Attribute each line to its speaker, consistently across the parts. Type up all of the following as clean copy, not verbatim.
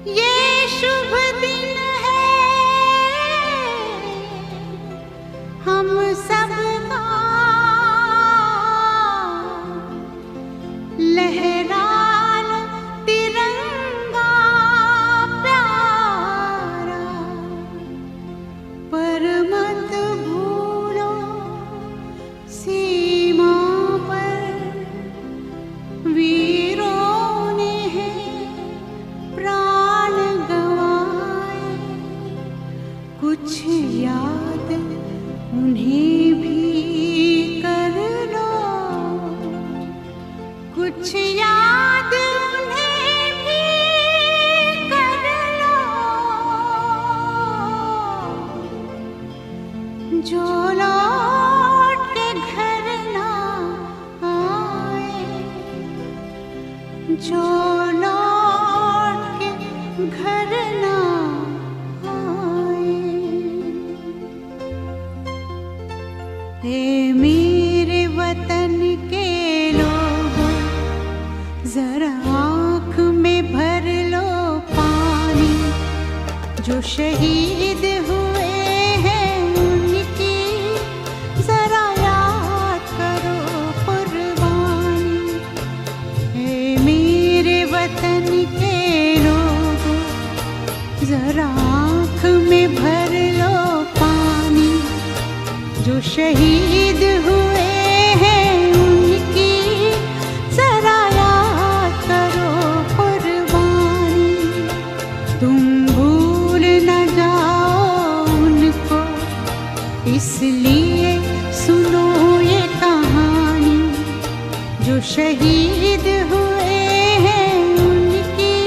Speaker 1: ये शुभ दिन है हम सबका, लहरा लो तिरंगा प्यारा, पर मत भूलो सीमा पर वीरों ने है प्राण गंवाए। कुछ याद उन्हें भी कर लो, कुछ याद उन्हें भी कर लो, जो लौट के घर ना आए, जो लौट के घर ना आए। हे मेरे वतन के लोगों, जरा आँख में भर लो पानी, जो शहीद हुए हैं उनकी जरा याद करो कुर्बानी। हे मेरे वतन के लोगों, जरा आँख में भर लो पानी, जो शहीद हुए हैं उनकी जरा याद करो कुर्बानी। तुम भूल न जाओ उनको, इसलिए सुनो ये कहानी, जो शहीद हुए हैं उनकी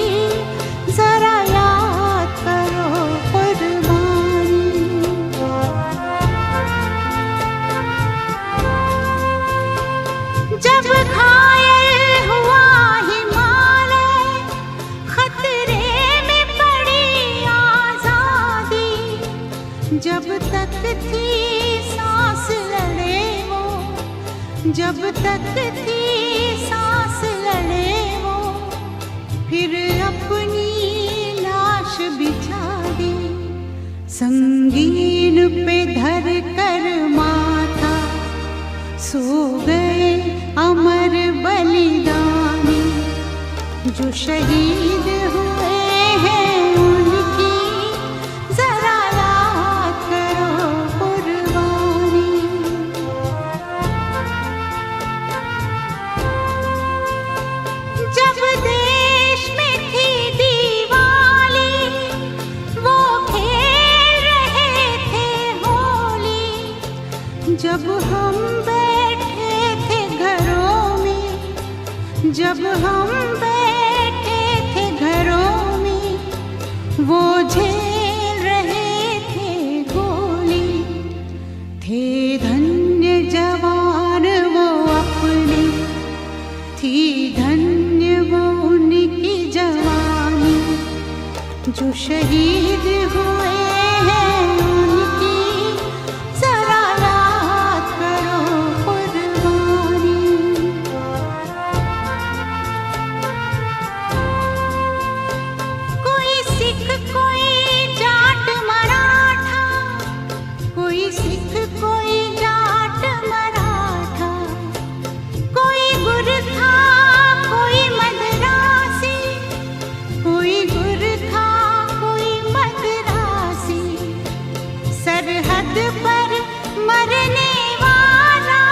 Speaker 1: जरा याद करो कुर्बानी। जब घायल हुआ हिमालय, खतरे में पड़ी आजादी, जब तक थी सांस लड़े वो, जब तक थी सांस लड़े वो, फिर अपनी लाश बिछा दी, संगीन पे धर कर माथा, सो गए अमर बलिदानी, जो शहीद हुए हैं उनकी जरा याद करो कुर्बानी। जब देश में थी दिवाली, वो खेल रहे थे होली, जब हम बैठे थे घरों में, जब हम बैठे थे घरों में, वो झेल रहे थे गोली। थे धन्य जवान वो अपने, थी धन्य वो उनकी जवानी, जो शहीद हुए हैं उनकी जरा याद करो कुर्बानी। कोई सिख कोई जाट मराठा, कोई सिख कोई जाट मराठा, कोई गुरखा कोई मद्रासी, कोई गुरखा कोई मद्रासी, सरहद पर मरने वाला,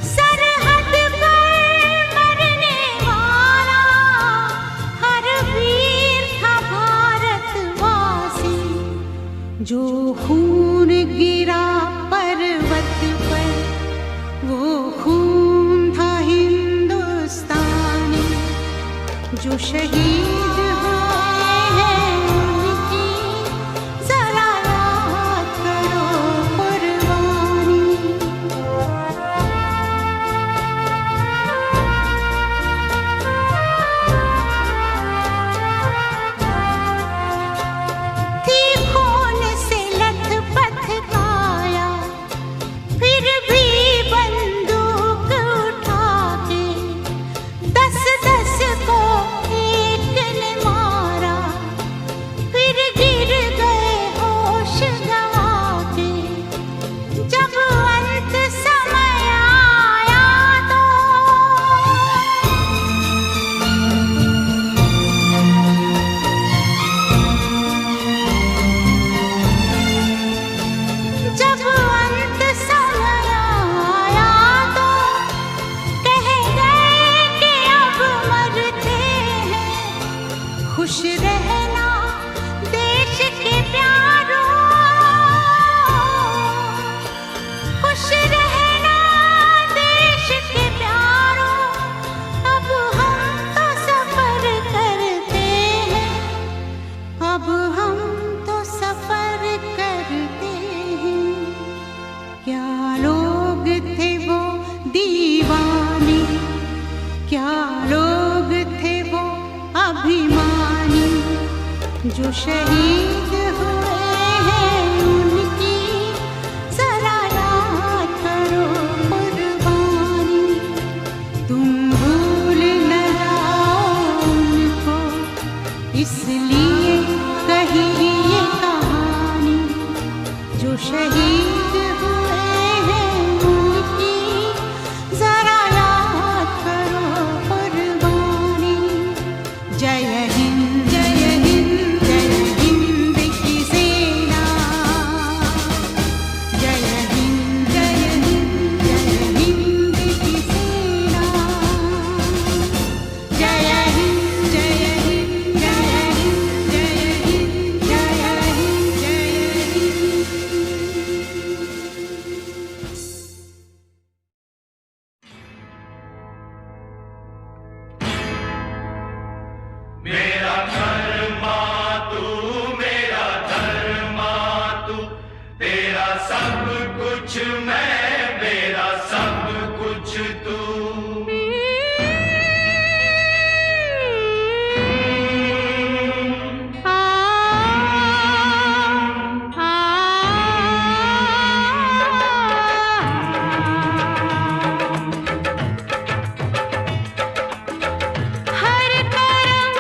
Speaker 1: सरहद पर मरने वाला, हर वीर था भारतवासी, जो खून गिरा पर्वत पर, वो खून था हिंदुस्तानी, जो शहीद हुए हैं उनकी जरा याद करो कुर्बानी। थी खून से लथपथ काया, फिर भी बंदूक उठा के 10-10 को खुश रहना देश के प्यारों, खुश रहना देश के प्यारों। अब हम तो सफर करते हैं, अब हम तो सफर करते हैं। क्या लोग थे वो दीवाने, क्या लोग थे वो अभिमानी, जो शहीद हुए हैं उनकी जरा याद करो कुर्बानी। तुम भूल न जाओ उनको, इसलिए कही ये कहानी, जो शहीद हुए हैं उनकी जरा याद करो कुर्बानी। जय हिंद जय हिंद जय हिंद की सेना, जय हिंद जय हिंद जय हिंद की सेना, जय हिंद जय हिंद जय हिंद जय हिंद जय हिंद जय हिंद।
Speaker 2: मेरा कर्मा तू, मेरा धर्मा तू, तेरा सब कुछ मैं, मेरा सब कुछ तू।
Speaker 1: हर करम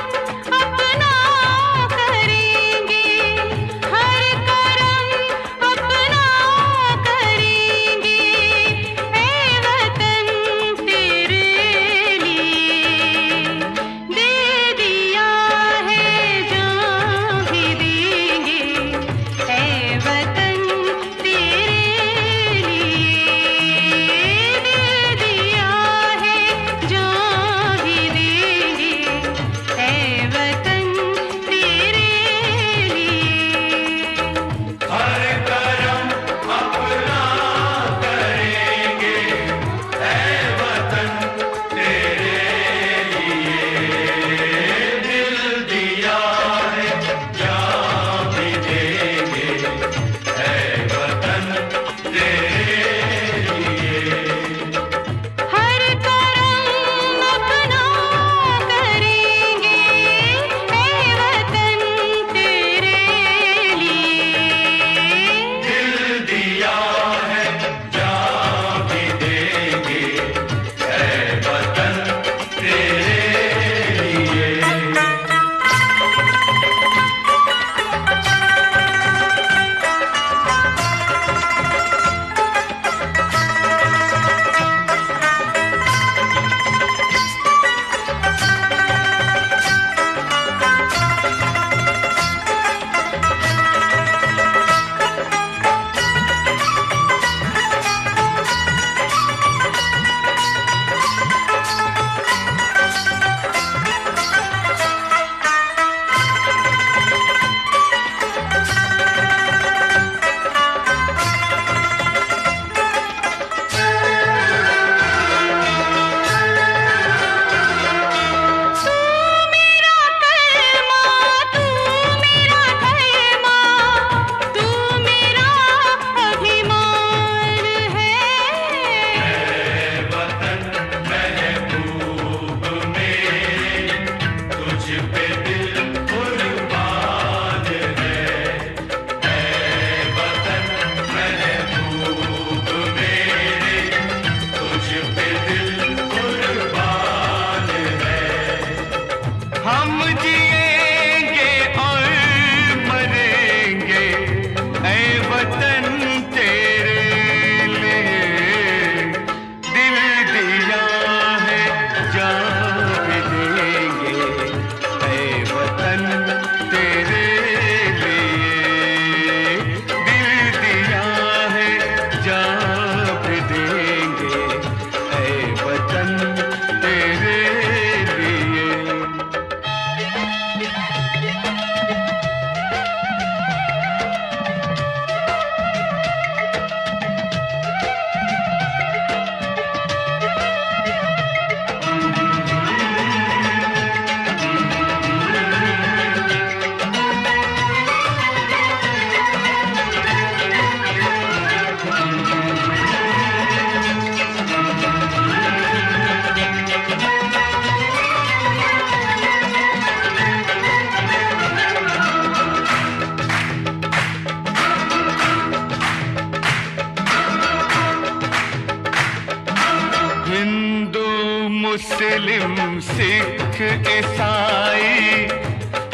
Speaker 3: मुस्लिम सिख ईसाई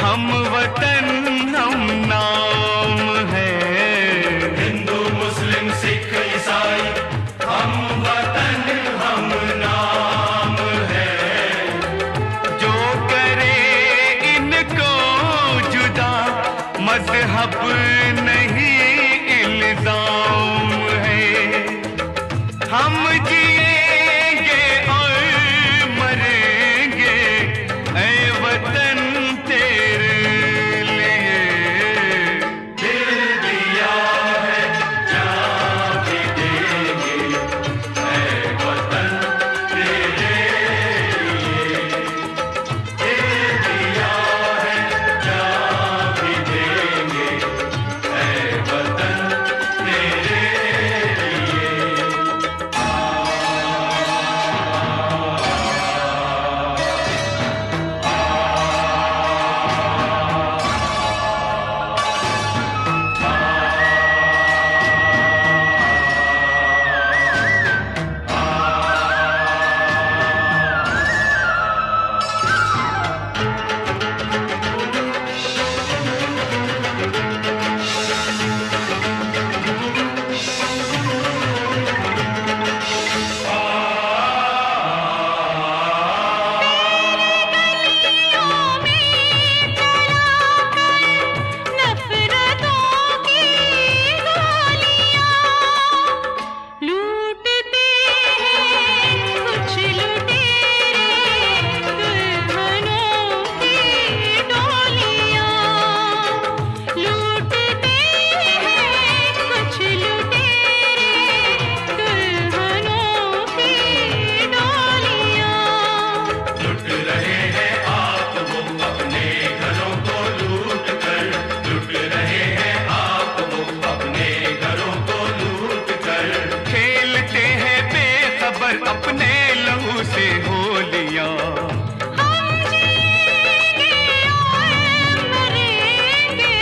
Speaker 3: हम वतन हम नाम है।
Speaker 2: हिंदू मुस्लिम सिख ईसाई हम वतन हम नाम है।
Speaker 3: जो करे इनको जुदा मजहब नहीं इल्जाम है। हम जिएंगे और मरेंगे ऐ वतन तेरे लिए।
Speaker 2: दिल दिया है जान भी देंगे ऐ वतन तेरे लिए। दिल दिया है जान भी देंगे ऐ वतन तेरे लिए।
Speaker 1: नफरतों की गोलियां लूटते हैं कुछ लुटेरे दुल्हनों की डोलियां। लूटते हैं कुछ लुटेरे दुल्हनों की डोलियां।
Speaker 2: लुट रहे हैं आप वो अपने घरों को लूट कर। लुट रहे हैं आप वो अपने घरों को लूट कर।
Speaker 3: खेलते हैं बेखबर अपने लहू से होलियां।
Speaker 1: हम जिएंगे और मरेंगे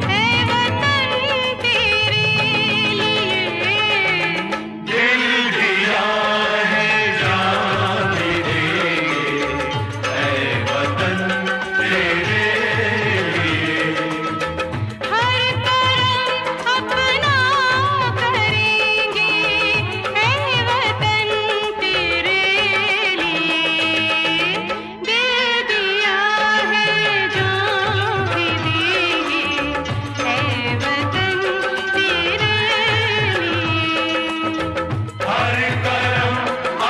Speaker 1: ऐ वतन तेरे लिए।
Speaker 2: दिल दिया है जान भी देंगे ऐ वतन तेरे लिए।
Speaker 1: हर करम अपना करेंगे ऐ वतन तेरे लिए। दिल दिया है जान भी देंगे ऐ वतन तेरे लिए।
Speaker 2: हर करम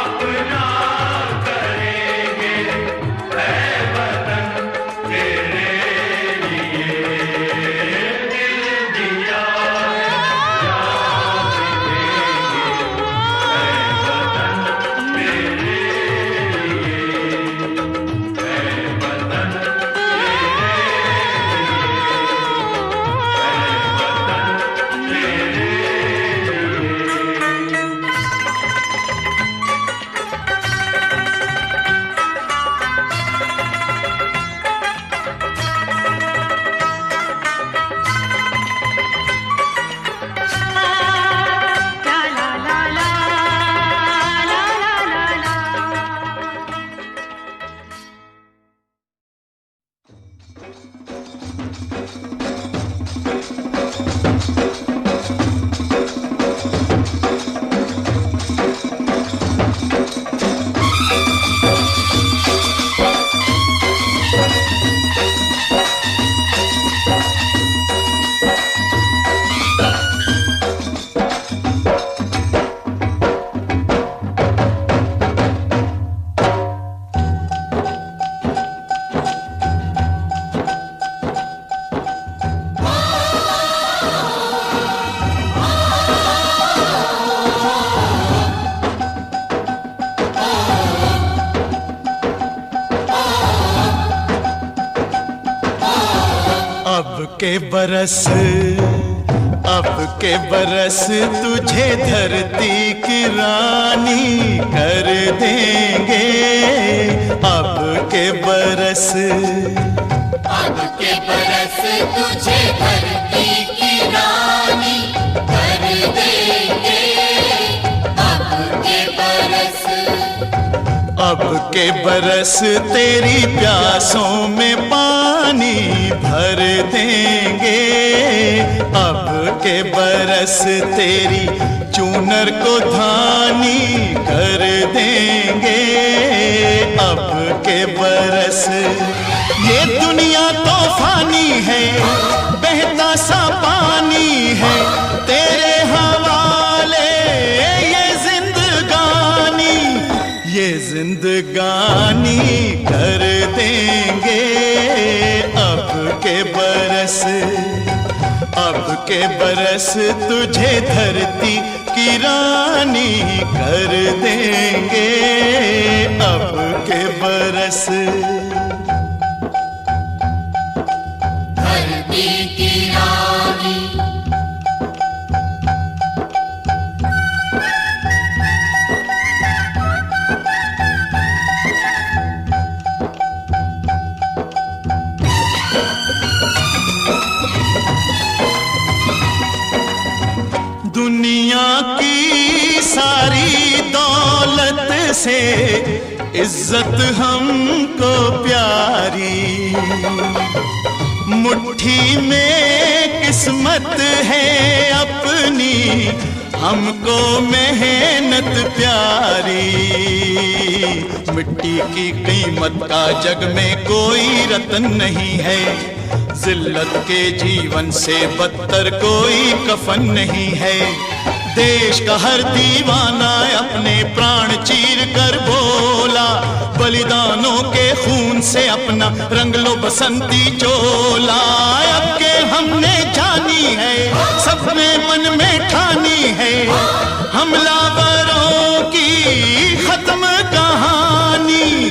Speaker 2: अपना करेंगे ऐ वतन तेरे लिए। दिल दिया जान भी देंगे ऐ वतन तेरे लिए। ऐ वतन तेरे
Speaker 1: ला ला ला ला ला ला ला ला।
Speaker 3: अब के बरस तुझे धरती की रानी कर देंगे। अब के बरस
Speaker 4: तुझे धरती की रानी कर देंगे। अब के बरस
Speaker 3: अब के बरस तेरी प्यासों में पानी भर देंगे, अब के बरस तेरी चूनर को धानी कर देंगे, अब के बरस। ये दुनिया तो फानी है, बहता सा पानी है, तेरे हवाले ये जिंदगानी, ये जिंदगानी कर देंगे, अब के बरस, अब के बरस तुझे धरती की रानी कर देंगे, अब के बरस।
Speaker 4: धरती की रानी
Speaker 3: दुनिया की सारी दौलत से इज्जत हमको प्यारी, मुट्ठी में किस्मत है अपनी, हमको मेहनत प्यारी। मिट्टी की कीमत का जग में कोई रतन नहीं है, जिल्लत के जीवन से बदतर कोई कफन नहीं है। देश का हर दीवाना अपने प्राण चीर कर बोला, बलिदानों के खून से अपना रंग लो बसंती चोला। अब के हमने जानी है, सबने मन में ठानी है, हमलावरों की खत्म कहानी,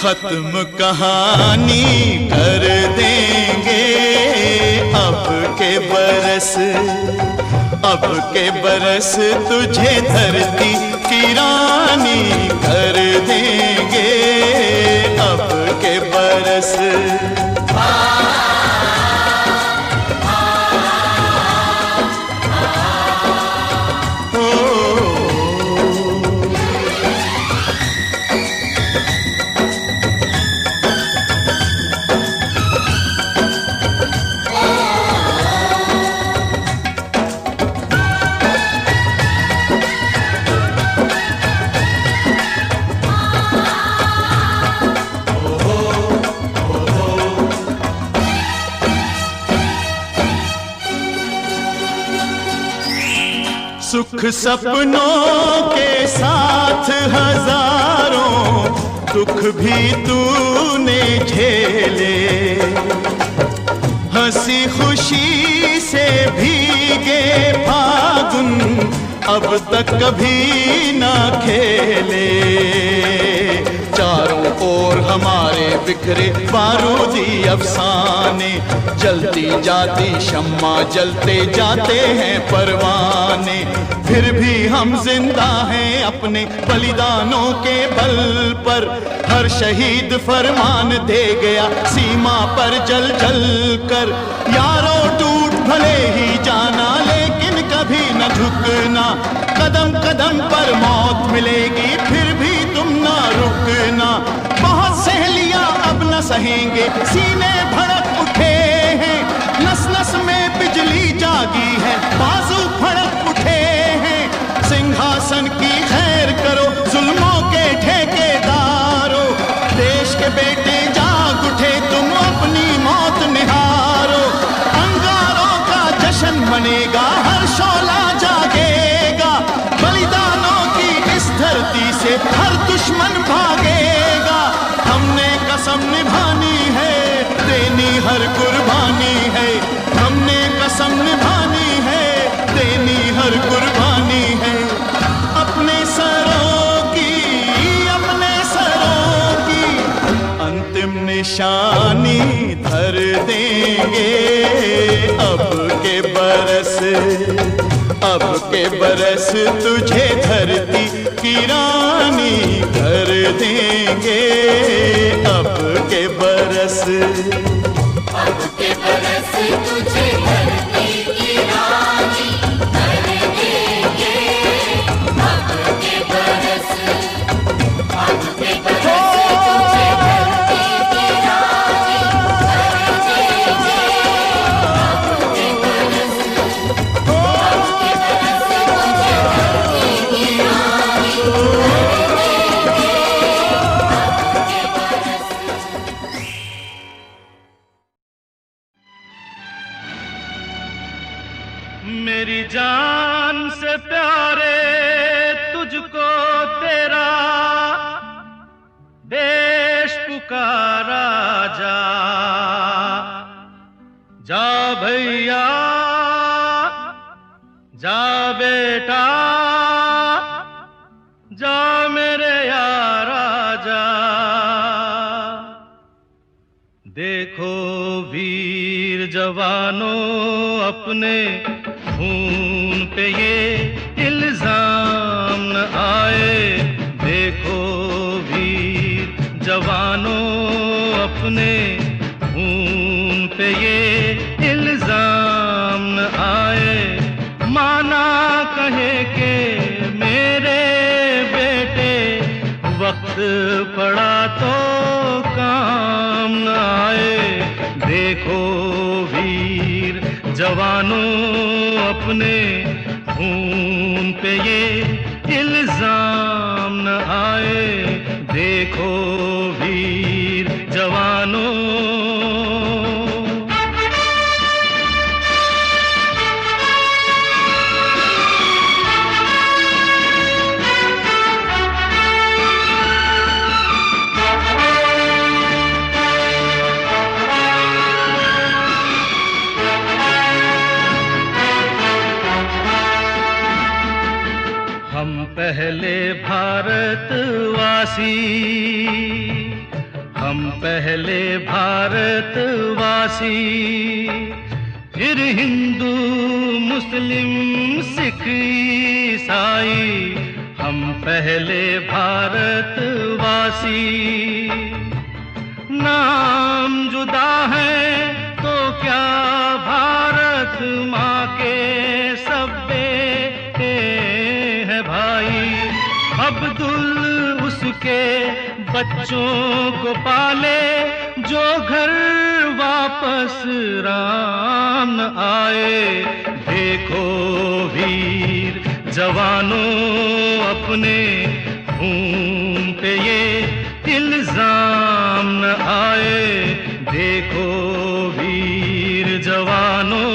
Speaker 3: खत्म कहानी कर देंगे, अब के बरस, अब के बरस तुझे धरती की रानी कर देंगे, अब के बरस। सुख सपनों के साथ हजारों दुख भी तूने झेले, हंसी खुशी से भीगे फागुन अब तक कभी ना खेले। चारों ओर हमारे बिखरे बारूदी अफसाने, जलती जाती शम्मा जलते जाते हैं परवाने, फिर भी हम जिंदा हैं अपने बलिदानों के बल पर। हर शहीद फरमान दे गया सीमा पर जल जल कर, यारों टूट भले ही जाना लेकिन कभी न झुकना, कदम कदम पर मौत मिलेगी फिर भी तुम ना रुकना। बहुत सहेलियां अब न सहेंगे, सीने भड़क उठे हैं, नस नस में बिजली जागी है, बाजू फड़क उठे हैं। सिंहासन की खैर करो जुल्मों के ठेकेदारों, देश के बेटे जाग उठे तुम अपनी मौत निहारो। अंगारों का जश्न मनेगा, हर शोला जागेगा, बलिदानों की इस धरती से हर दुश्मन भागेगा। हमने कसम निभानी है, देनी हर कुर्बानी है, हमने कसम निभानी है, देनी हर कुर्बानी है। अपने सरों की, अपने सरों की अंतिम निशानी धर देंगे, अब के बरस, अब के बरस तुझे धरती की रानी कर देंगे, अब के बरस,
Speaker 4: अब के बरस तुझे धरती की रानी कर देंगे, अब के बरस, अब के बरस।
Speaker 5: मेरी जान से प्यारे तुझको तेरा देश पुकारा जा। जा भैया जा बेटा जा मेरे यारा जा। देखो वीर जवानों अपने खून पे ये इल्जाम न आए। देखो वीर जवानों अपने खून पे ये इल्जाम न आए। माना कहे के मेरे बेटे वक्त पड़ा तो काम न आए। देखो वीर जवानों अपने खून पे ये इल्जाम न आए। देखो वीर जवानों। हम पहले भारतवासी, हम पहले भारतवासी, फिर हिंदू मुस्लिम सिख ईसाई। हम पहले भारतवासी। नाम जुदा है तो क्या भारत माँ के सब बेटे हैं भाई। अब्दुल उसके बच्चों को पाले जो घर वापस राम न आए। देखो वीर जवानों अपने खून पे ये इल्जाम न आए। देखो वीर जवानों।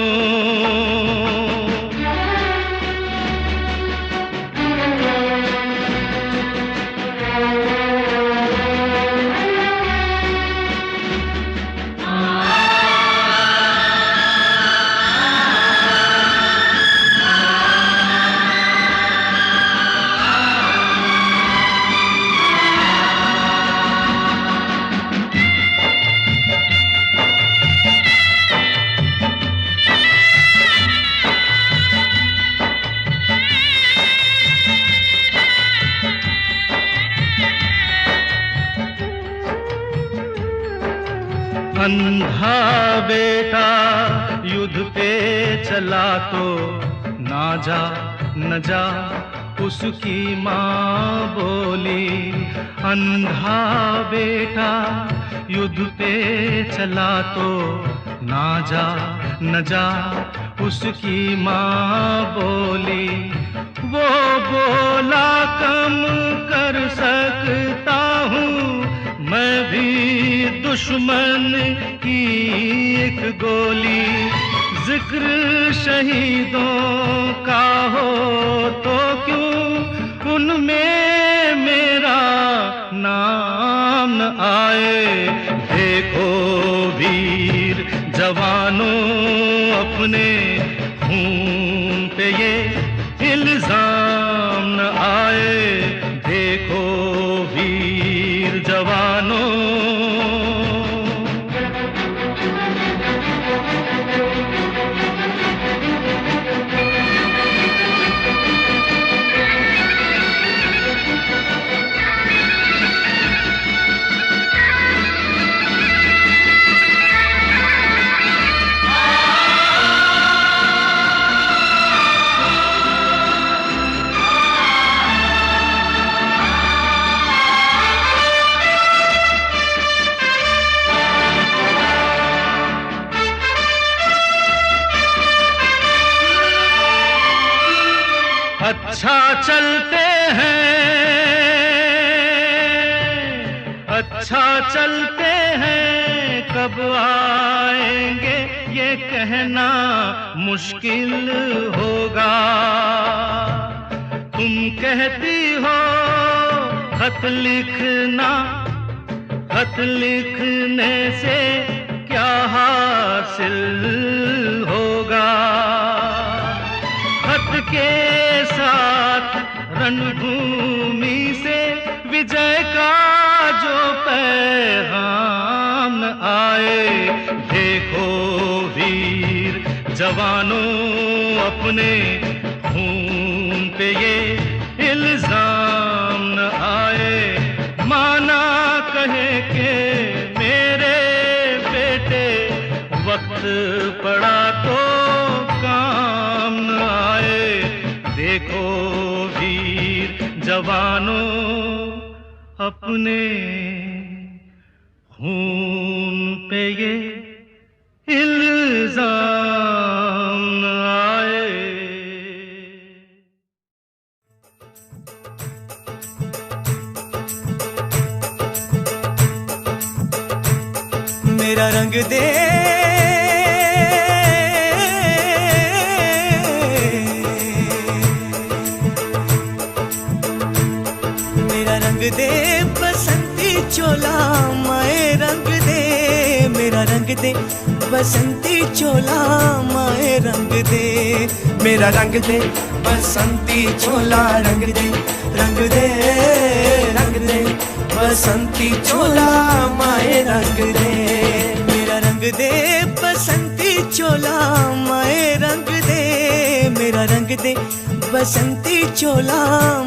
Speaker 5: अंधा बेटा युद्ध पे चला तो ना जा न जा उसकी माँ बोली। अंधा बेटा युद्ध पे चला तो ना जा न जा उसकी माँ बोली। वो बोला कम कर सकता हूँ मैं भी दुश्मन की एक गोली। जिक्र शहीदों का हो तो क्यों उनमें मेरा नाम न आए। देखो वीर जवानों अपने खून पे ये इल्जाम न आए। देखो वीर जवानों। अच्छा चलते हैं, अच्छा चलते हैं, कब कब आएंगे ये कहना मुश्किल होगा। तुम कहती हो खत लिखना, खत लिखने से क्या हासिल होगा। खत के साथ रणभूमि से विजय का जो पैगाम आए, देखो वीर जवानों अपने खून पे ये इल्जाम न आए। माना कहे के मेरे बेटे वक्त पड़ा तो काम न आए। देखो वीर जवानों अपने खून पे ये इल्जाम न आए।
Speaker 6: मेरा रंग दे मेरा रंग दे बसंती चोला, माए रंग दे मेरा रंग दे बसंती चोला, माए रंग दे मेरा रंग दे बसंती चोला, रंग दे रंग दे रंग दे बसंती चोला, माए रंग दे मेरा रंग दे बसंती चोला, माए रंग दे मेरा रंग दे बसंती चोला,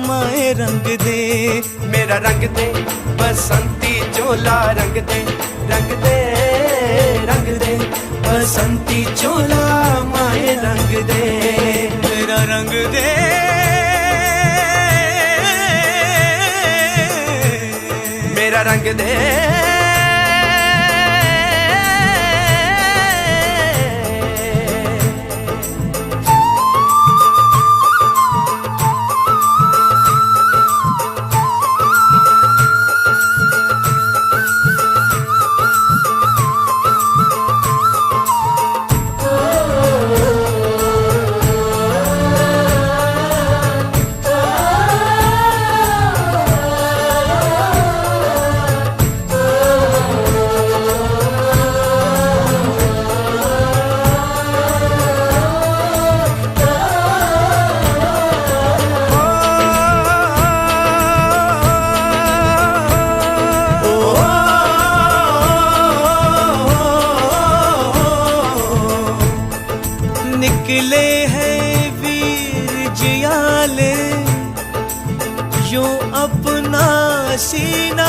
Speaker 6: माए रंग दे मेरा रंग दे बसंती चोला, रंग दे रंग दे रंग दे बसंती चोला, माए रंग दे मेरा रंग दे मेरा रंग दे निकले हैं वीर जियाले, यूं अपना सीना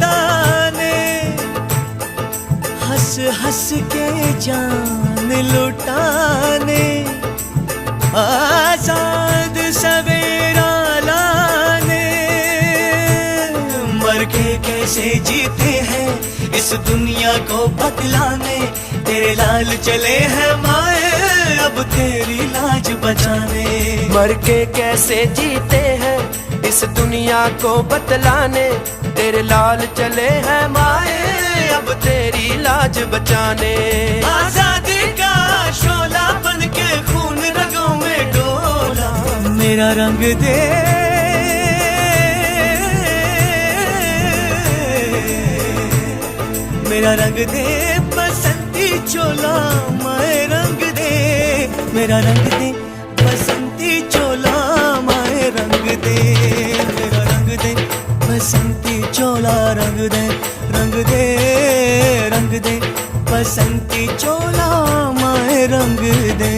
Speaker 6: ताने, हंस हंस के जान लुटाने, आजाद सवेरा लाने। मर के कैसे जीते हैं इस दुनिया को बतलाने, तेरे लाल चले हैं माए अब तेरी लाज बचाने।
Speaker 7: मर के कैसे जीते हैं इस दुनिया को बतलाने, तेरे लाल चले हैं माए अब तेरी लाज बचाने।
Speaker 6: आजादी का शोला बन के खून रगों में डोला, मेरा रंग दे मेरा रंग दे बसंती चोला, माए रंग दे मेरा रंग दे बसंती चोला, माए रंग दे मेरा रंग दे बसंती चोला, रंग दे रंग दे रंग दे बसंती चोला, माए रंग दे।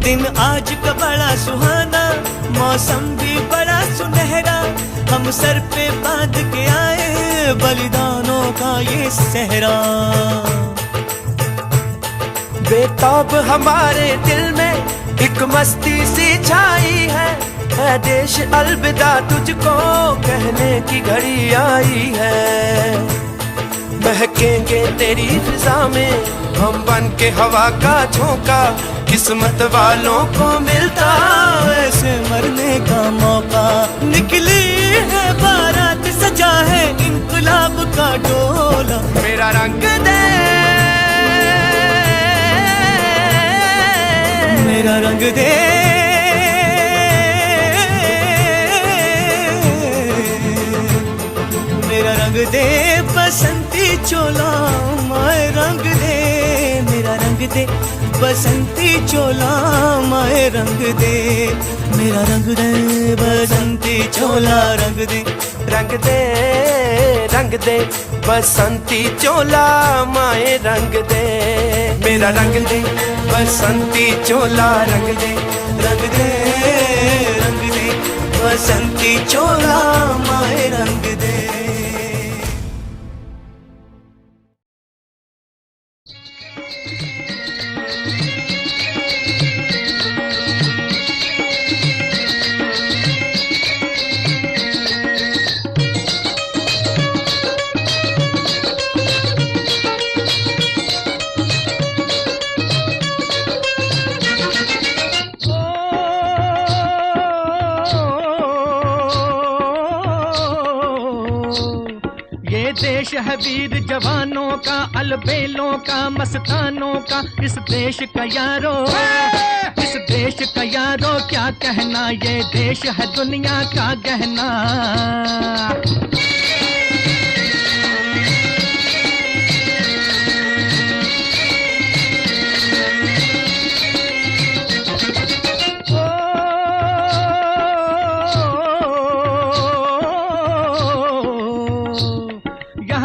Speaker 6: दिन आज का बड़ा सुहाना, मौसम भी बड़ा सुनहरा, हम सर पे बांध के आए बलिदानों का ये सहरा।
Speaker 7: बेताब हमारे दिल में एक मस्ती सी छाई है देश अलविदा तुझको कहने की घड़ी आई है। महकेंगे तेरी फिजा में हम बन के हवा का झोंका, किस्मत वालों को मिलता
Speaker 6: ऐसे मरने का मौका। निकली है बारात, सजा है इनकलाब का डोला।
Speaker 7: मेरा रंग दे,
Speaker 6: मेरा रंग दे, मेरा रंग दे बसंती चोला, माए रंग दे, मेरा रंग दे बसंती चोला, माए रंग दे, मेरा रंग दे बसंती चोला, रंग दे,
Speaker 7: रंग दे, रंग दे बसंती चोला माए रंग दे। मेरा रंग दे बसंती चोला, रंग दे, रंग दे, रंग दे बसंती चोला माए रंग दे।
Speaker 5: देश है वीर जवानों का, अलबेलों का, मस्तानों का। इस देश का यारो, इस देश का यारो क्या कहना, ये देश है दुनिया का गहना।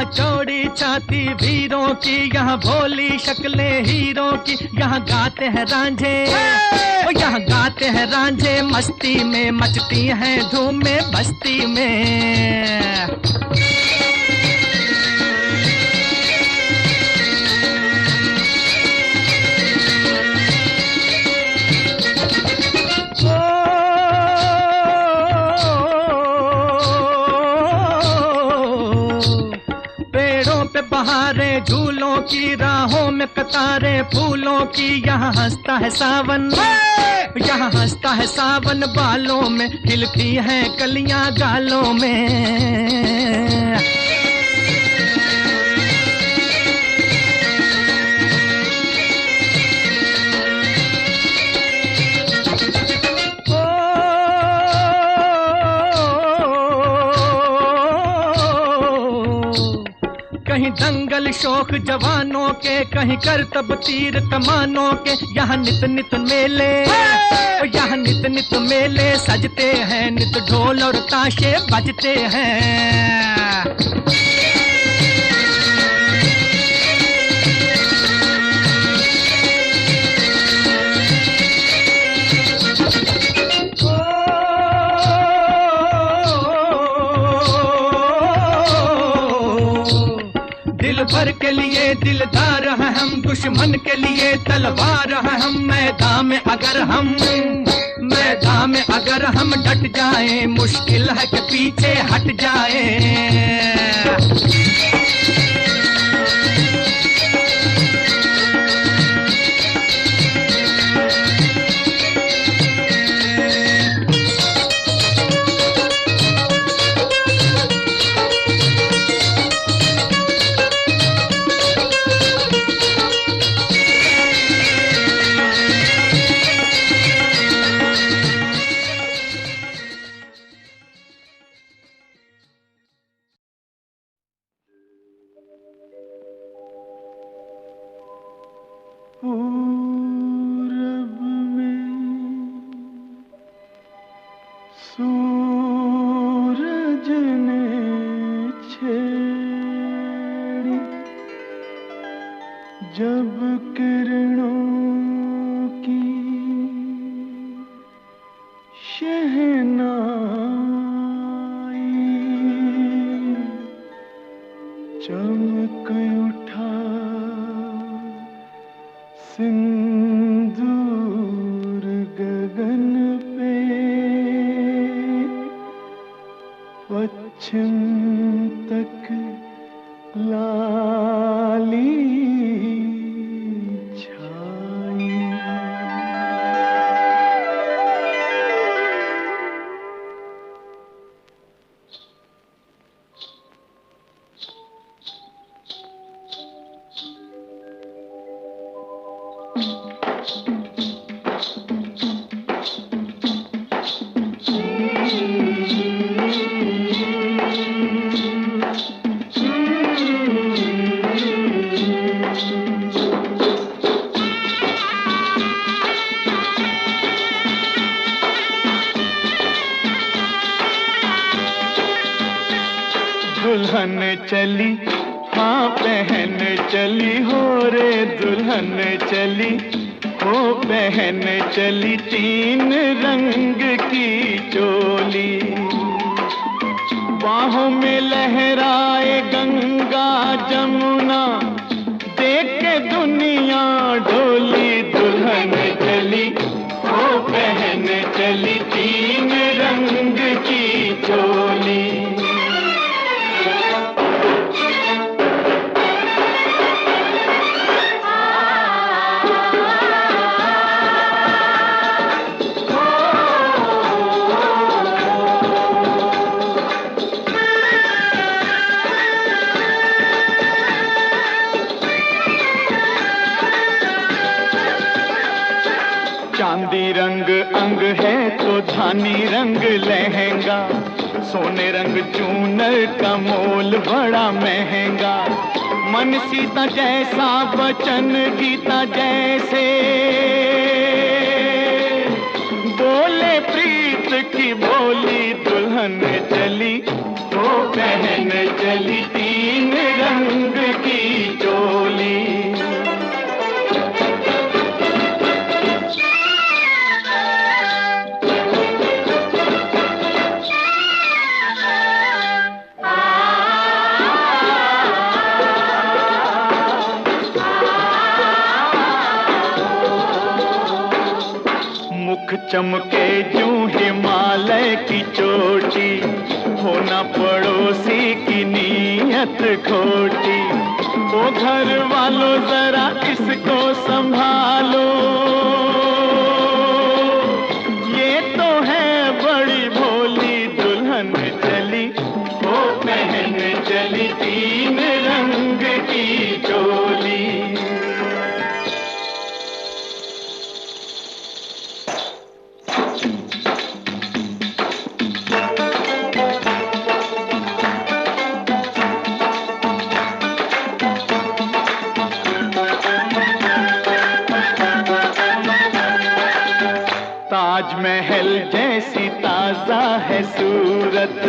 Speaker 5: चौड़ी छाती वीरों की, यहाँ भोली शक्लें हीरों की। यहाँ गाते हैं रांझे, यहाँ गाते हैं रांझे मस्ती में, मचती हैं धूम में बस्ती में। बहारे झूलों की, राहों में कतारे फूलों की। यहाँ हंसता है सावन, यहाँ हंसता है सावन बालों में, खिलती हैं कलियां गालों में। कहीं दंगल शौक जवानों के, कहीं करतब तीर कमानों के। यहाँ नित नित मेले, यहाँ नित नित मेले सजते हैं, नित ढोल और ताशे बजते हैं। भर के लिए दिलदार हैं हम, दुश्मन के लिए तलवार हैं हम। मैदान में अगर हम डट जाएं, मुश्किल है कि पीछे हट जाएं।
Speaker 3: पूरब में सूरज ने छेड़ी, जब किरणों की शहनाई, चमक उठा सिंह दुल्हन चली हाँ पहन चली हो रे दुल्हन चली हो पहन चली 3 रंग की चोली बाहों में लहराए गंगा जमुना देख के दुनिया डोली दुल्हन चली हो पहन चली 3 रंग की चोली चांदी रंग अंग है तो धानी रंग लहंगा सोने रंग चूनर का मोल बड़ा महंगा मन सीता जैसा वचन गीता जैसे बोले प्रीत की बोली दुल्हन चली वो पहन चली 3 रंग की चोली चमके यूं हिमालय की चोटी होना पड़ोसी की नीयत खोटी ओ घर वालों जरा इसको संभालो ये तो है बड़ी भोली दुल्हन चली वो पहन चली 3 रंग की चोली ताजमहल जैसी ताजा है सूरत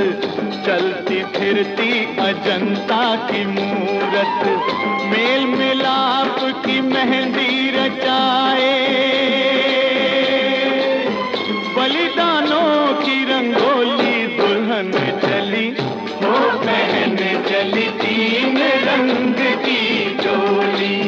Speaker 3: चलती फिरती अजंता की मूरत मेल मिलाप की मेहंदी रचाए बलिदानों की रंगोली दुल्हन चली हो पहन चली 3 रंग की चोली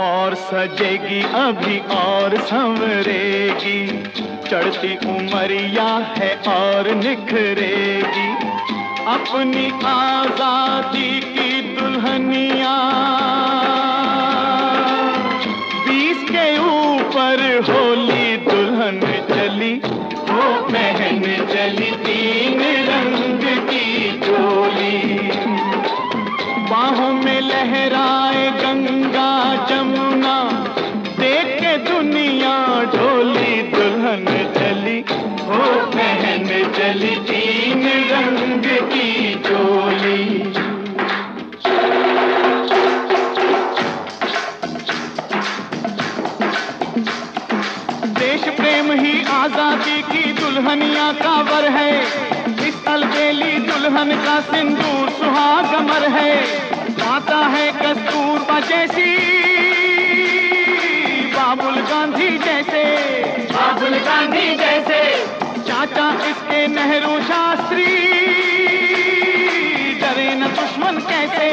Speaker 3: और सजेगी अभी और संवरेगी चढ़ती उमरिया है और निखरेगी अपनी आजादी की दुल्हनिया 20 के ऊपर होली दुल्हन चली वो पहन चली 3 रंग की चोली बाहों में लहराए गंगा जमुना देख के दुनिया ढोली दुल्हन चली वो पहन चली 3 रंग की चोली देश प्रेम ही आजादी की दुल्हनिया का वर है इस अलबेली दुल्हन का सिंदूर सुहाग अमर है आता है कस्तूरबा जैसी बाबुल गांधी जैसे चाचा इसके नेहरू शास्त्री डरे न दुश्मन कैसे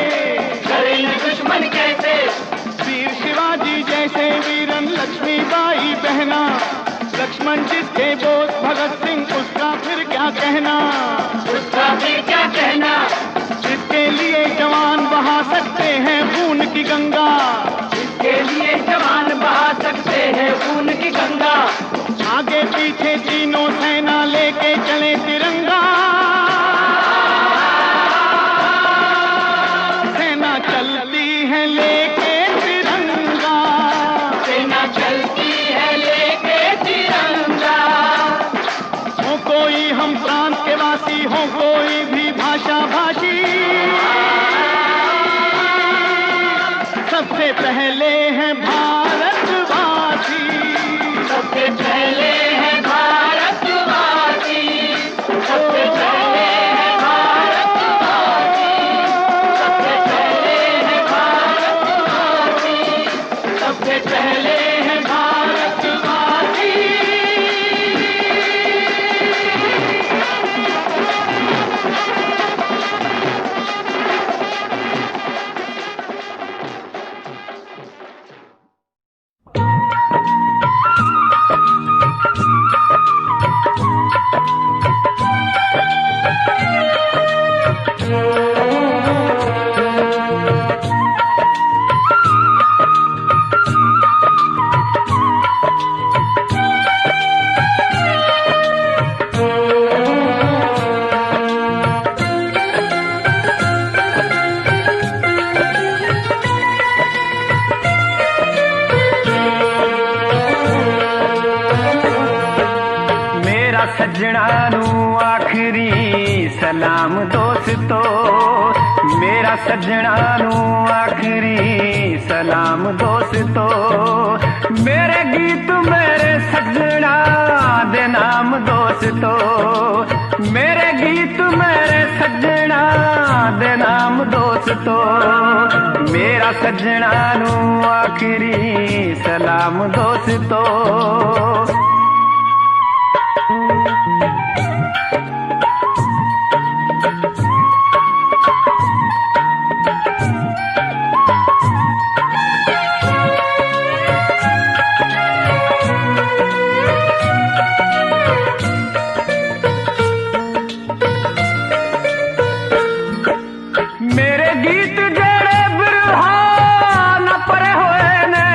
Speaker 3: वीर शिवाजी जैसे वीरन लक्ष्मीबाई बहना दुश्मन जिसके बोस भगत सिंह, उसका फिर क्या कहना,
Speaker 5: उसका फिर क्या कहना।
Speaker 3: जिसके लिए जवान बहा सकते हैं खून की गंगा,
Speaker 5: इसके लिए जवान बहा सकते हैं खून की गंगा।
Speaker 3: आगे पीछे तीनों सेना लेके चले तिरंगा, सेना चलती है लेके तिरंगा,
Speaker 5: सेना चलती है लेके तिरंगा।
Speaker 3: हो कोई हम प्रांत के वासी, हो कोई भी भाषा भाषी, सबसे पहले है भारतवासी,
Speaker 5: सबसे पहले है भारतवासी, सबसे पहले है भारतवासी, सबसे पहले है भारतवासी, सबसे पहले है भारतवासी।
Speaker 8: सजना नू आखिरी सलाम दोस्तों, मेरा सजना नू आखिरी सलाम दोस्तों, मेरे गीत मेरे सजना दे नाम दोस्तों, मेरे गीत मेरे सजना दे नाम दोस्तों, मेरा सजना नू आखिरी सलाम दोस्तों। मेरे गीत जड़े बिरहा न परे होए ने,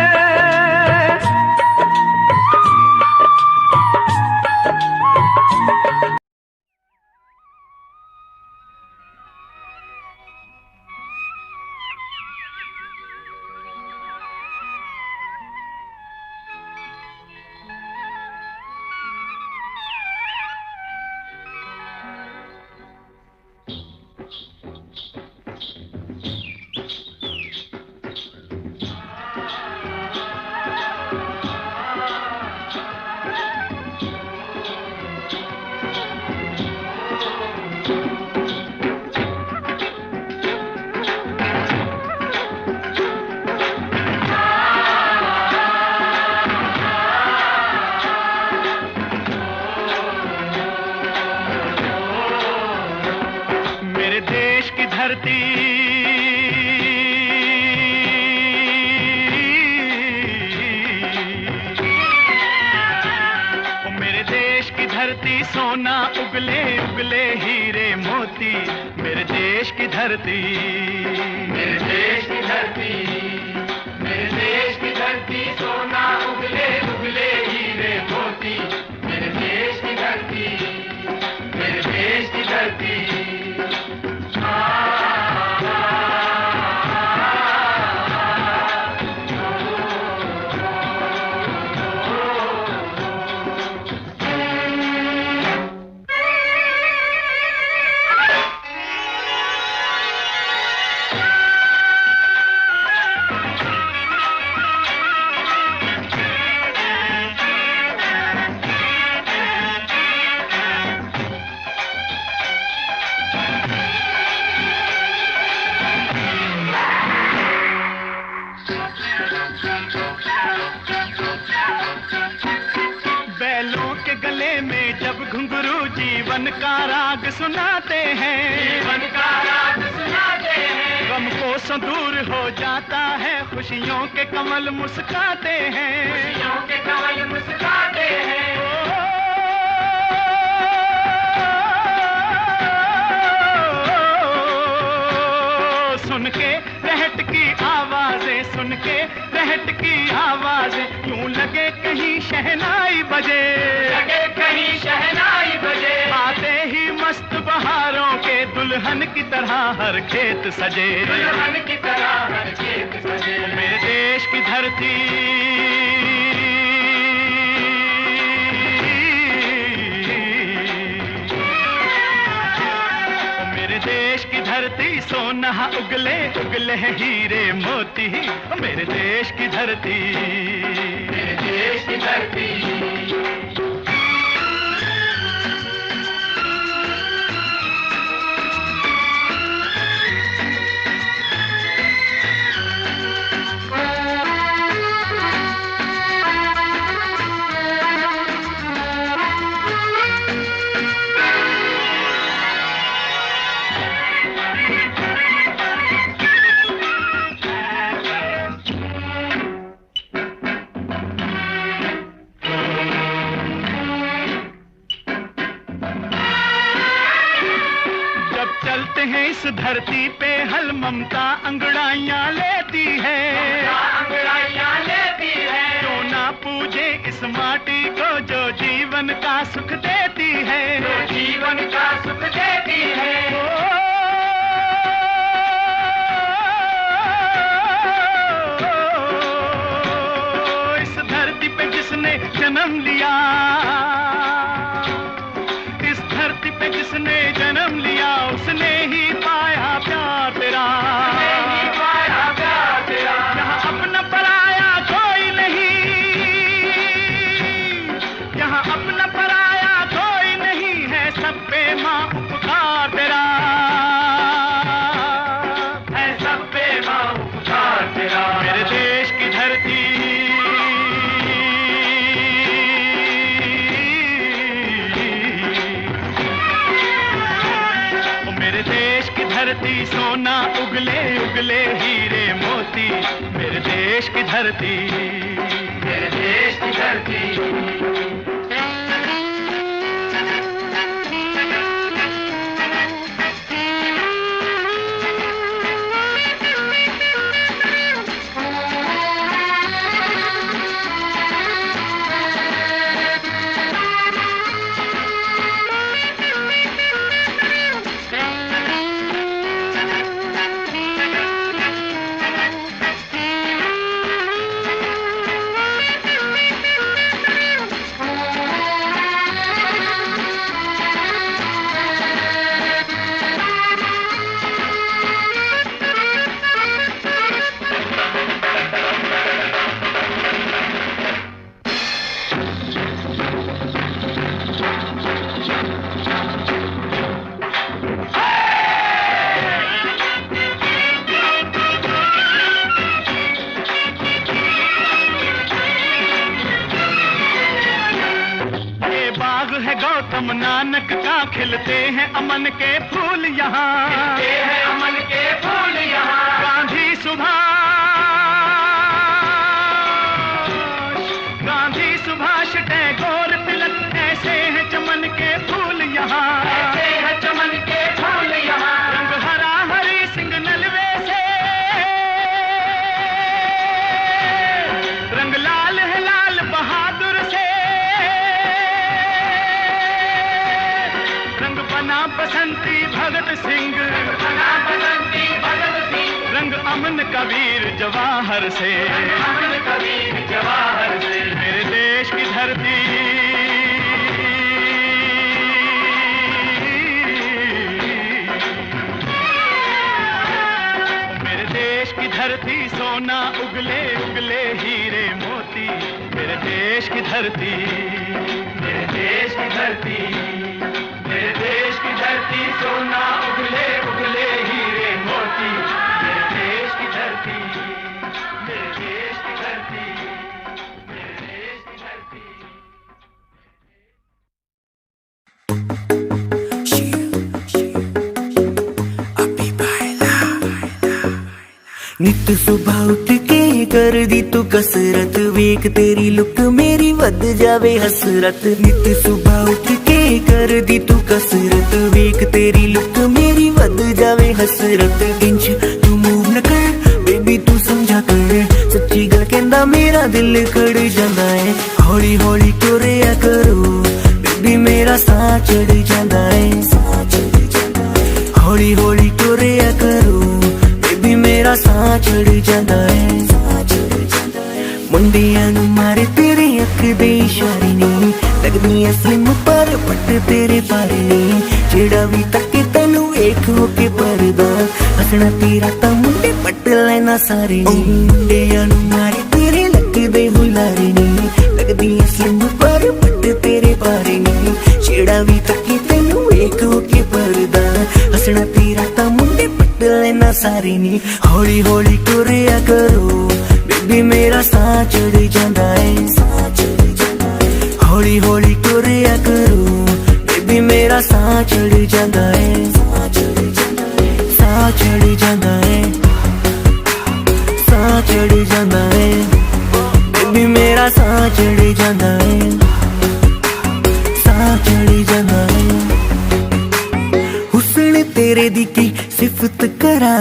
Speaker 3: मेरे देश की धरती ओ मेरे देश की धरती, सोना उगले उगले हीरे मोती, मेरे देश की धरती,
Speaker 2: मेरे देश की धरती, मेरे देश की धरती, सोना उगले उगले हीरे मोती, मेरे देश की धरती, मेरे देश की धरती।
Speaker 3: बैलों के गले में जब घुंघरू जीवन का राग सुनाते हैं,
Speaker 2: जीवन का राग सुनाते हैं,
Speaker 3: गम को दूर हो जाता है, खुशियों के कमल मुस्काते हैं,
Speaker 2: खुशियों के कमल मुस्काते हैं।
Speaker 5: सुन के रहट की आवाजें, यूं लगे कहीं शहनाई बजे,
Speaker 2: लगे कहीं शहनाई बजे।
Speaker 5: आते ही मस्त बहारों के दुल्हन की तरह हर खेत सजे,
Speaker 2: दुल्हन की तरह हर खेत सजे।
Speaker 5: मेरे देश की धरती, मेरे देश की धरती सोना उगले उगले हीरे मोती, मेरे देश की धरती,
Speaker 2: मेरे देश की धरती।
Speaker 5: इस धरती पे हल ममता अंगड़ाइयाँ लेती है,
Speaker 2: अंगड़ाइयाँ लेती है।
Speaker 5: क्यों ना पूजे इस माटी को जो जीवन का सुख देती है,
Speaker 2: जो जीवन का सुख देती है।
Speaker 5: इस धरती पे जिसने जन्म लिया, इस धरती पे जिसने जन्म लिया, उसने ही पाया प्यार तेरा,
Speaker 2: पाया प्यार तेरा।
Speaker 5: यहाँ अपना पराया कोई नहीं, यहाँ अपना पराया कोई नहीं है, सब पे माँ उपकार तेरा,
Speaker 2: है सब पे माँ उपकार तेरा।
Speaker 5: मेरे देश की धरती, धरती सोना उगले उगले हीरे मोती, मेरे देश की धरती,
Speaker 2: मेरे देश की धरती। गौतम नानक का खिलते हैं अमन के फूल यहाँ, खिलते हैं अमन के फूल यहाँ।
Speaker 5: गांधी सुभाष टैगोर तिलक, ऐसे हैं चमन के फूल यहाँ,
Speaker 2: ऐसे हैं चमन के फूल यहाँ।
Speaker 5: रंग हरा हरी सिंह नलवे से, रंग लाल है लाल बहादुर से, बसंती भगत सिंह,
Speaker 2: बसंती भगत सिंह।
Speaker 5: रंग अमन कबीर जवाहर से,
Speaker 2: अमन कबीर जवाहर से।
Speaker 5: मेरे देश की धरती, मेरे देश की धरती सोना उगले उगले हीरे मोती, मेरे देश की धरती,
Speaker 2: मेरे देश की धरती, मेरे देश की धरती सोना उगले उगले हीरे मोती, मेरे देश की धरती, मेरे देश की धरती, मेरे देश की धरती।
Speaker 6: नित सुबह उठ के कर दी तू कसरत, वेख तेरी लुक मेरी वध जावे हसरत। नित सुबह उठ के कर दी तू कसरत, वेख तेरी लुक मेरी वध जावे हसरत। इंच तू मूव न कर बेबी तू समझा कर, दिल कड़ जांदा है हौली हौली तुरिया करो बेबी मेरा साह चढ़ जांदा है हौली हौली तुरिया करो बेबी मेरा साह चढ़ जांदा है मुंडियां नू मारे तेरे अख दे इशारे नी लगदी ऐ स्लिम पर पट तेरे बारे नी जेड़ा भी तके तैनू वेख हो के परदा हसना तेरा ता मुंडे पट लेना सारे नी मुंडियां नू मारे तेरे लगदे हुलारे नी लगदी ऐ स्लिम पर पट तेरे बारे नी जेड़ा भी तके तैनू वेख हो के परदा हसना तेरा ता मुंडे पट लेना सारे नी हौली हौली तुरिया करो बेबी मेरा साह चढ़ जांदा है हौली हौली तुरिया करो बेबी मेरा साह चढ़ जांदा है साह चढ़ जांदा है साह चढ़ जांदा है बेबी मेरा साह चढ़ जांदा है साह चढ़ जांदा है हुस्न तेरे दी की सिफत करा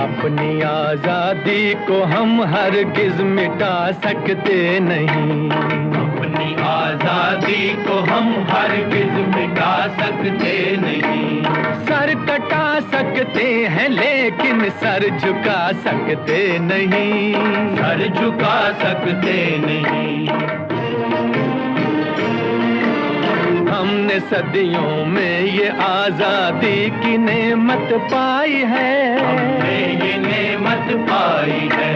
Speaker 5: अपनी आजादी को हम हरगिज मिटा सकते नहीं अपनी आजादी को हम हरगिज मिटा सकते नहीं सर कटा सकते हैं लेकिन सर झुका सकते नहीं सर झुका सकते नहीं हमने सदियों में ये आजादी की नेमत पाई है हमने ये नेमत पाई है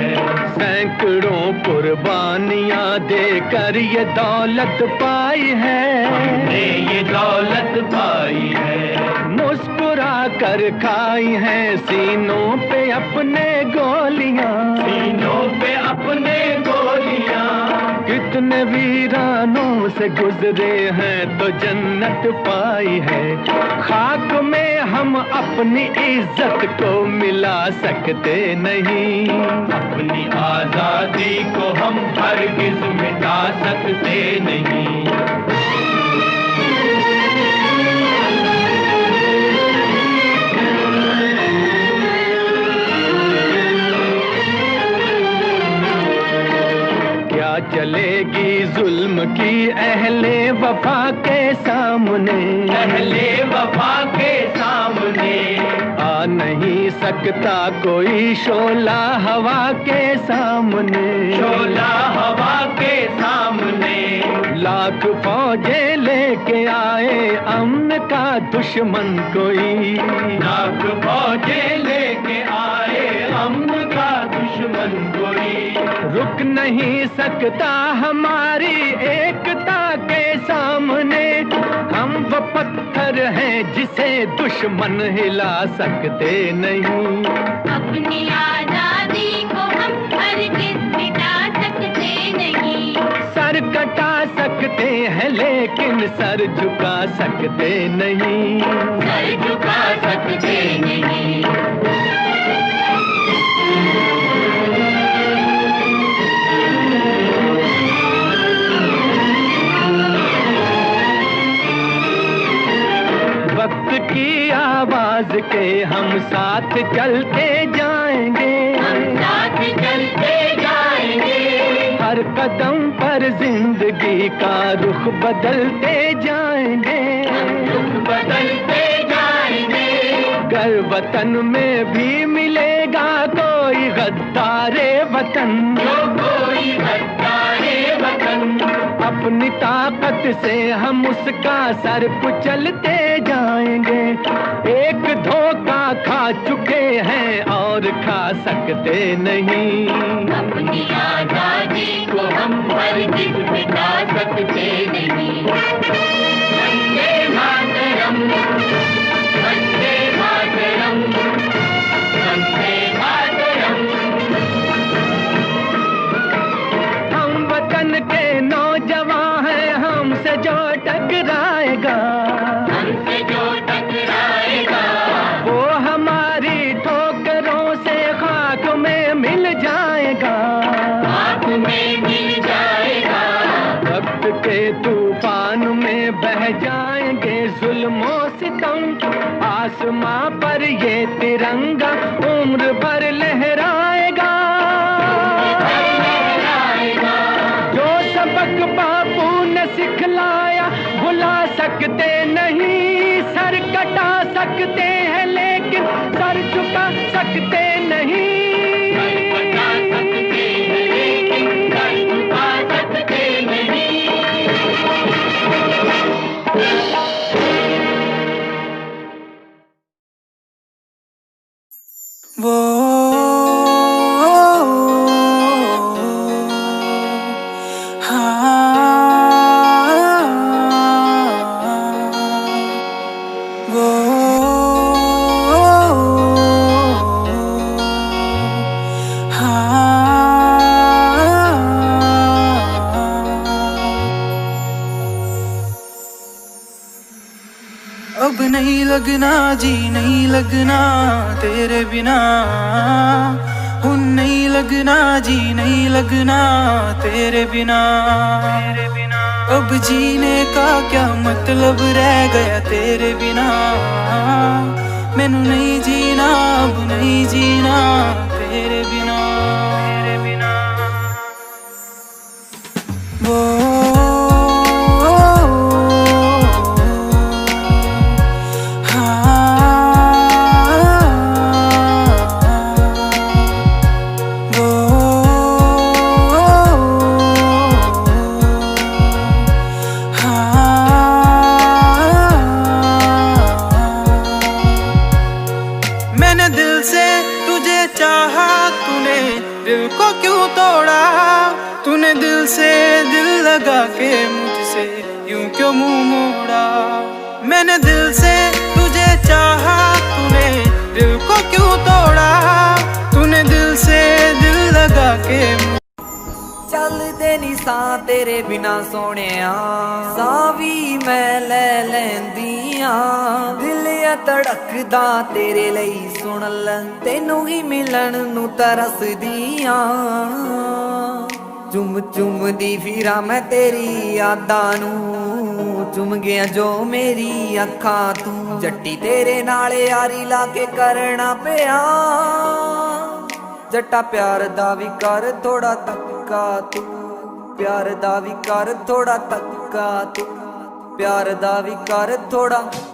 Speaker 5: सैकड़ों कुर्बानियां देकर ये दौलत पाई है हमने ये दौलत पाई है मुस्कुरा कर खाई है सीनों पे अपने गोलियां सीनों पे अपने गोलियां कितने वीरानों से गुजरे हैं तो जन्नत पाई है खाक में हम अपनी इज्जत को मिला सकते नहीं अपनी आजादी को हम हरगिज मिटा सकते नहीं चलेगी जुल्म की अहले वफा के सामने अहले वफा के सामने आ नहीं सकता कोई शोला हवा के सामने शोला हवा के सामने लाख फौजें लेके आए अमन का दुश्मन कोई लाख फौजें लेके आए अमन का दुश्मन कोई रुक नहीं सकता हमारी एकता के सामने हम वो पत्थर हैं जिसे दुश्मन हिला सकते नहीं
Speaker 4: अपनी आजादी को हम हरगिज मिटा सकते नहीं
Speaker 5: सर कटा सकते हैं लेकिन सर झुका सकते नहीं
Speaker 4: सर झुका सकते नहीं
Speaker 5: वक्त की आवाज के हम साथ चलते जाएंगे
Speaker 4: हम साथ चलते जाएंगे
Speaker 5: हर कदम पर जिंदगी का रुख बदलते जाएंगे
Speaker 4: रुख बदलते जाएंगे
Speaker 5: घर वतन में भी मिलेगा कोई गद्दारे वतन
Speaker 4: जो कोई गद्दारे वतन
Speaker 5: अपनी ताकत से हम उसका सर कुचलते जाएंगे एक धोखा खा चुके हैं और खा सकते नहीं
Speaker 4: अपनी आजादी को हम हरगिज मिटा सकते नहीं वंदे मातरम वंदे मातरम वंदे मातरम
Speaker 5: हम वतन के नौजवान हैं हमसे जो टकराएगा
Speaker 4: हमसे जो टकराएगा
Speaker 5: बड़े तूफान में बह जाएंगे जुल्मों सितम, आसमां पर ये तिरंगा उम्र भर लहराएगा। जो सबक बापू ने सिखलाया भुला सकते नहीं, सर कटा सकते हैं लेकिन सर झुका सकते नहीं।
Speaker 6: वो अब नहीं लगना जी नहीं लगना तेरे बिना, हुन नहीं लगना जी नहीं लगना तेरे बिना। अब जीने का क्या मतलब रह गया तेरे बिना, मैनू नहीं जीना अब नहीं जीना तेरे बिना। वो लगा के मुझसे यूं क्यों मुंह मोड़ा। मैंने दिल से तुझे चाहा, तूने दिल को क्यों तोड़ा। तूने दिल से दिल लगा के
Speaker 9: चलदे नी सा तेरे बिना सोहणिया, सां भी मैं ले लैंदियां। दिल आ धड़कदा तेरे लई सुन ले, तेनू ही मिलन नू तरसदियां। चुम चुम दी फिरा मैं तेरी यादां नू, चुम गया जो मेरी अखां तू। जट्टी तेरे नाल यारी ला के करना पिया, जट्टा प्यार दा भी कर थोड़ा तक्का तू। प्यार दा भी कर थोड़ा तक्का तू, प्यार दा भी कर थोड़ा तक्का।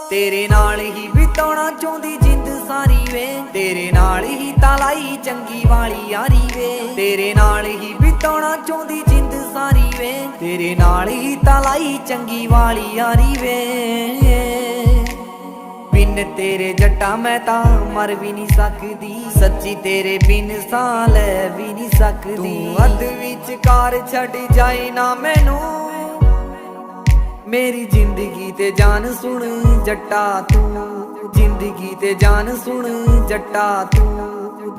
Speaker 9: तेरे नाल ही बिताउणा चाहुंदी जिंद सारी वे, तेरे नाल ही तालाई चंगी वाली यारी वे। तेरे नाल ही बिताउणा चाहुंदी जिंद सारी वे, तेरे नाल ही तालाई चंगी वाली यारी वे। बिन तेरे जट्टा मैं तां मर भी नहीं सकदी, सच्ची तेरे बिन सां लै भी नहीं सकदी। तू अध विचकार छड्ड जाए ना मैनू, मेरी जिंदगी ते जान सुन जट्टा तू। जिंदगी ते जान सुन जट्टा तू,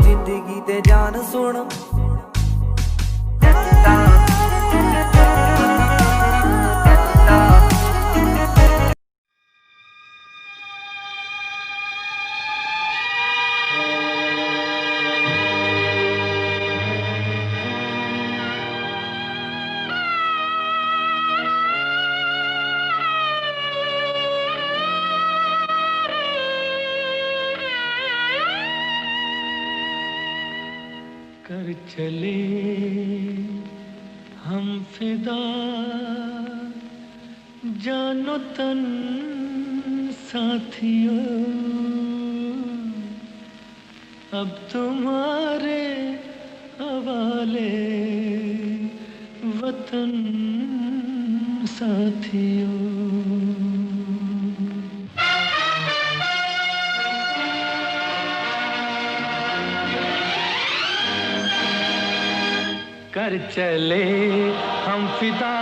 Speaker 9: जिंदगी ते जान सुन जट्टा।
Speaker 5: कर चले हम फिदा, जानो तन साथियों। अब तुम्हारे हवाले वतन साथियों। कर चले हम फिदा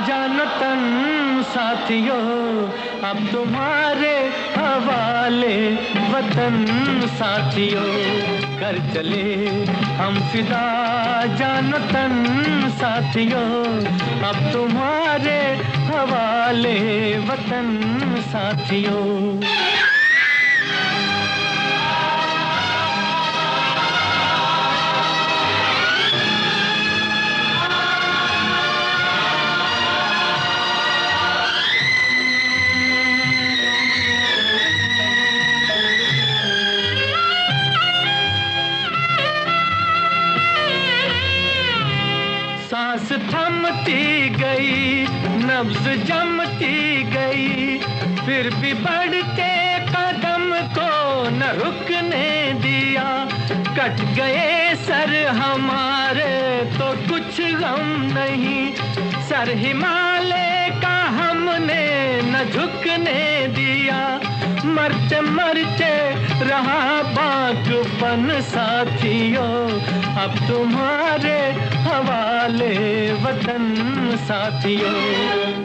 Speaker 5: जानो तन साथियों, अब तुम्हारे हवाले वतन साथियों। कर चले हम फिदा जानो तन साथियों, अब तुम्हारे हवाले वतन साथियों। सांस थमती गई, नब्ज जमती गई, फिर भी बढ़ते कदम को न रुकने दिया। कट गए सर हमारे तो कुछ गम नहीं, सर हिमालय का हमने न झुकने दिया। मरते मरते रहा बागपन साथियों, अब तुम्हारे हवाले वतन साथियों।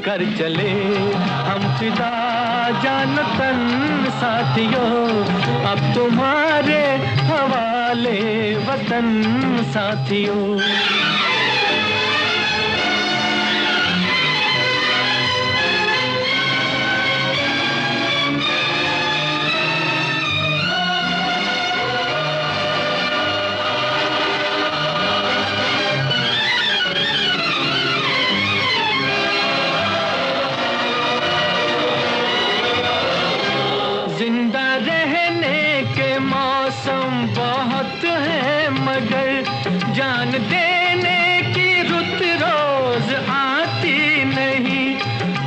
Speaker 5: कर चले हम फिदा जान तन साथियों, अब तुम्हारे हवाले वतन साथियों। जिंदा रहने के मौसम बहुत है, मगर जान देने की रुत रोज आती नहीं।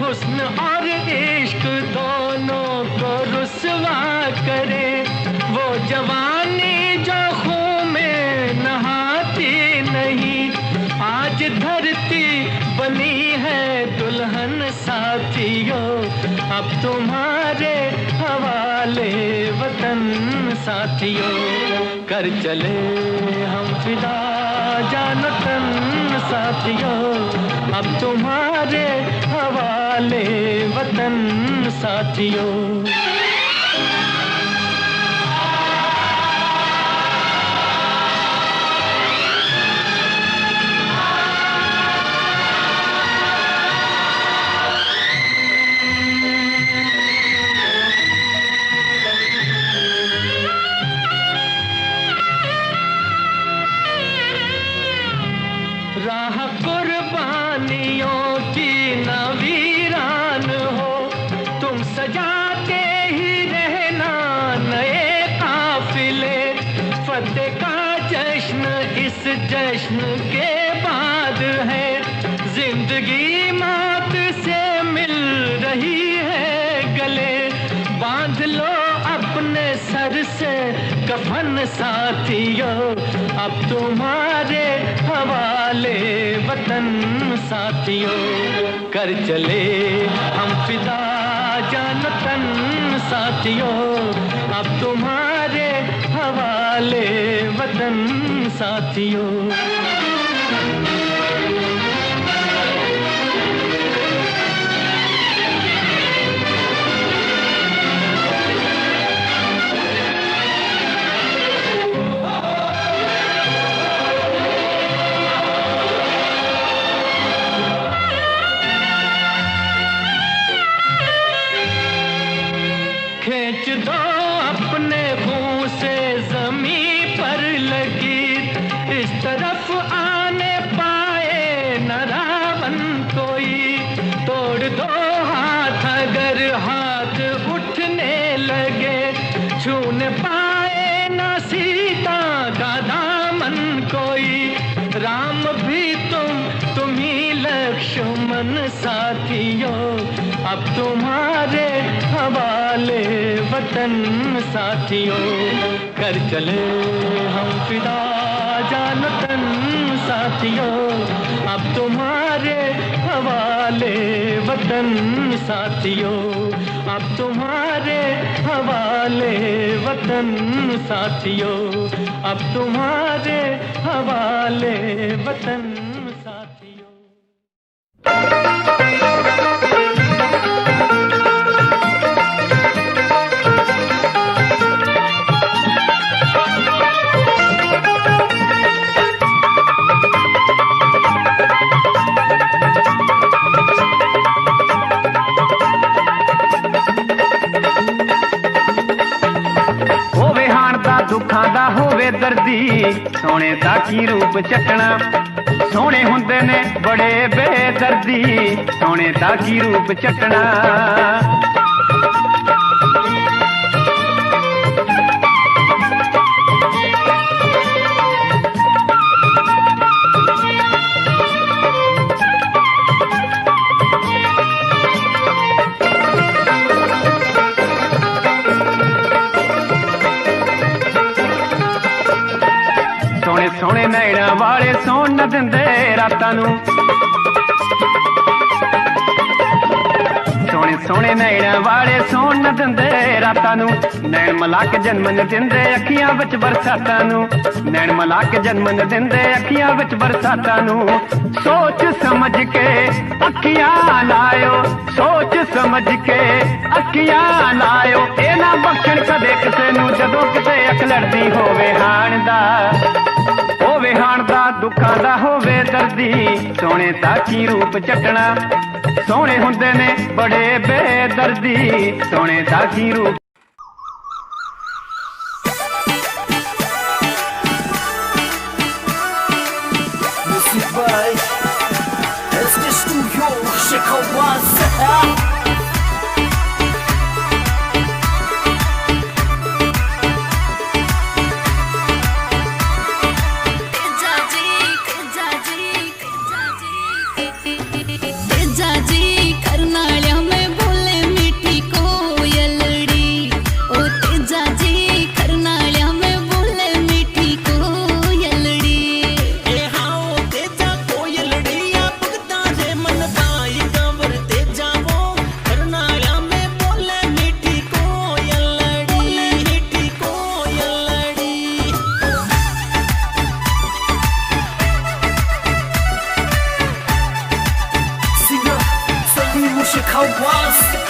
Speaker 5: हुस्न और इश्क दोनों को रुसवा करे, वो जवानी जो खून में नहाती नहीं। आज धरती बनी है दुल्हन साथियों, अब तुम्हारे हवाले वतन साथियों। कर चले हम फिदा जान तन साथियों, अब तुम्हारे हवाले वतन साथियों। राह कुर्बानियों की न वीरान हो, तुम सजाते ही रहना नए काफिले। फतेह का जश्न इस जश्न के बाद है, जिंदगी मौत से मिल रही है गले। बांध लो अपने सर से कफन साथियों, अब तुम्हारे हवाले वतन साथियों। कर चले हम फिदा जान तन साथियों, अब तुम्हारे हवाले वतन साथियों। खींच दो अपने खून से ज़मीं पर लगी, इस तरफ आने पाए न रावण कोई। तोड़ दो हाथ अगर हाथ उठने लगे, छूने पाए न सीता का दामन कोई। राम भी तुम ही लक्ष्मण साथियों, अब तुम्हारे हवाले वतन साथियों। कर चले हम फिदा जान तन साथियों, अब तुम्हारे हवाले वतन साथियों। अब तुम्हारे हवाले वतन साथियों, अब तुम्हारे हवाले वतन साथियों।
Speaker 8: ਬੇਦਰਦੀ ਸੋਹਣੇ ਦਾ ਕੀ ਰੂਪ ਚੱਟਣਾ ਸੋਹਣੇ ਹੁੰਦੇ ਨੇ ਬੜੇ ਬੇਦਰਦੀ ਸੋਹਣੇ ਦਾ ਕੀ ਰੂਪ ਚੱਟਣਾ ਸੋਹਣੇ ਸੋਹਣੇ ਨੈਣਾ ਵਾਲੇ ਸੌਣ ਨਾ ਦਿੰਦੇ ਰਾਤਾਂ ਨੂੰ ਸੋਹਣੇ ਸੋਹਣੇ ਨੈਣਾ ਵਾਲੇ ਸੌਣ ਨਾ ਦਿੰਦੇ ਰਾਤਾਂ ਨੂੰ ਨੈਣ ਮਿਲਾ ਕੇ ਜਨਮ ਨ ਦਿੰਦੇ ਅੱਖੀਆਂ ਵਿੱਚ ਬਰਸਾਤਾਂ ਨੂੰ ਨੈਣ ਮਿਲਾ ਕੇ ਜਨਮ ਨ ਦਿੰਦੇ ਅੱਖੀਆਂ ਵਿੱਚ ਬਰਸਾਤਾਂ ਨੂੰ ਸੋਚ ਸਮਝ ਕੇ ਅੱਖੀਆਂ ਲਾਇਓ ਸੋਚ ਸਮਝ ਕੇ ਅੱਖੀਆਂ ਲਾਇਓ ਇਹ ਨਾ ਬਖਸ਼ਣ ਕਦੇ ਕਿਸੇ ਨੂੰ ਜਦੋਂ ਕਿਤੇ ਅੱਖ ਲੜਦੀ ਹੋਵੇ ਹਾਣ ਦਾ ਹੋਵੇ ਹਾਣ ਦਾ ਦੁੱਖਾਂ ਦਾ ਹੋਵੇ ਦਰਦੀ ਸੋਹਣੇ ਦਾ ਕੀ ਰੂਪ ਚੱਟਣਾ ਸੋਹਣੇ ਹੁੰਦੇ ਨੇ ਬੜੇ ਬੇਦਰਦੀ ਸੋਹਣੇ ਦਾ ਕੀ ਰੂਪ
Speaker 6: Chicago was